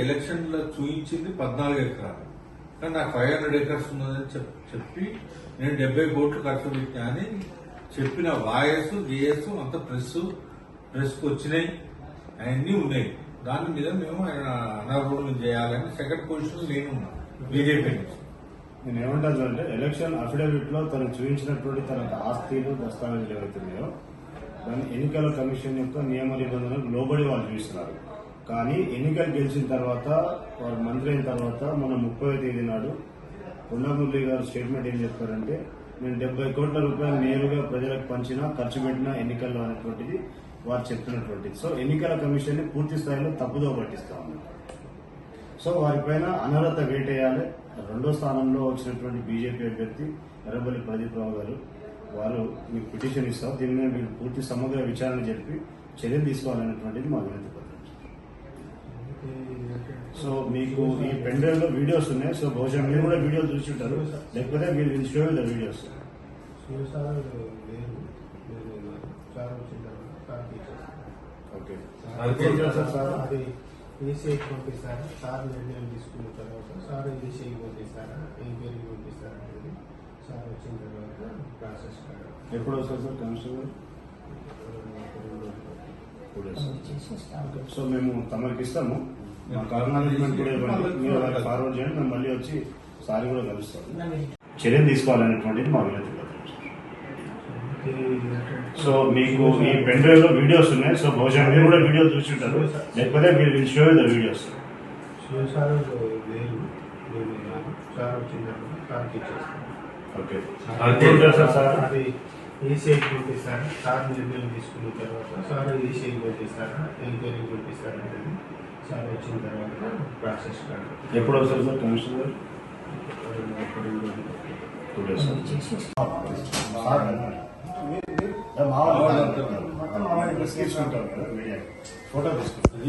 ఎలక్షన్లో చూయించింది 14 ఎకరాలు, కానీ నాకు 500 ఎకర్స్ ఉన్నదని చెప్పి నేను 70 కోట్లు ఖర్చు పెట్టినా అని చెప్పిన వాయస్ గేయస్ అంత ప్రెస్కి వచ్చినాయి, అవన్నీ ఉన్నాయి. దాని మీద మేము ఆయన అనారోగ్యం చేయాలని సెకండ్ పొజిషన్ నేను బీజేపీ నుంచి. నేను ఏమంటాను అంటే ఎలక్షన్ అఫిడవిట్ లో తను చూపించినటువంటి తన ఆస్తిలు దస్తావేజులు ఏవైతున్నాయో దాన్ని ఎన్నికల కమిషన్ యొక్క నియమ నిబంధనలకు లోబడి వాళ్ళు చూస్తున్నారు. కానీ ఎన్నికలు గెలిచిన తర్వాత వారు మంత్రి అయిన తర్వాత మన 30వ తేదీ నాడు కొండమురళి గారు స్టేట్మెంట్ ఏం చెప్పారంటే, నేను 70 కోట్ల రూపాయలు నేరుగా ప్రజలకు పంచినా ఖర్చు పెట్టినా ఎన్నికల్లో అనేటువంటిది వారు చెప్తున్నటువంటిది. సో ఎన్నికల కమిషన్ ని పూర్తి స్థాయిలో తప్పుదో పట్టిస్తా ఉన్నారు. సో వారిపైన అనర్హత వేటేయాలి. రెండో స్థానంలో వచ్చినటువంటి బీజేపీ అభ్యర్థి ఎర్రబల్లి ప్రదీప్ రావు గారు వారు మీకు పిటిషన్ ఇస్తారు, దీని మీద మీరు పూర్తి సమగ్ర విచారణ జరిపి చర్యలు తీసుకోవాలనేటువంటిది మా వినతి పత్రం. సో మీకు ఈ పెన్ డ్రైవ్ లో వీడియోస్ ఉన్నాయి. సో బహుశా మీరు కూడా వీడియోలు చూసి ఉంటారు, లేకపోతే మీరు show with the videos. Okay అది ఈసీఐకి పంపిస్తారా, సార్ నిర్ణయం తీసుకున్న తర్వాత సార్ ఈసీఐకి పంపిస్తారా, ఎంక్వైరీకి పంపిస్తారా అనేది సార్ వచ్చిన తర్వాత ప్రాసెస్. ఎప్పుడు వస్తారు సార్ కమిషనర్? సో మేము తమరికి ఇస్తాము, మా కర్ణాటక కూడా ఇవ్వండి, మీరు వాళ్ళకి ఫార్వర్డ్ చేయండి, మేము మళ్ళీ వచ్చి సార్ కూడా కలుస్తాం. చర్యలు తీసుకోవాలనేటువంటిది మా వినతి పత్రం. సో మీకు ఈ పెన్ డ్రైవ్ లో వీడియోస్ ఉన్నాయి. సో బహుశా మీరు కూడా వీడియో చూసి ఉంటారు, లేకపోతే మీరు show with the videos. Okay అది ఈసీఐకి పంపిస్తారా, సార్ నిర్ణయం తీసుకున్న తర్వాత సార్ ఈసీఐకి పంపిస్తారా, ఎంక్వైరీకి పంపిస్తారా అనేది సార్ వచ్చిన తర్వాత ప్రాసెస్. ఎప్పుడు వస్తారు సార్ కమిషనర్? 2 days. ఫోటో తీసుకుంటారు.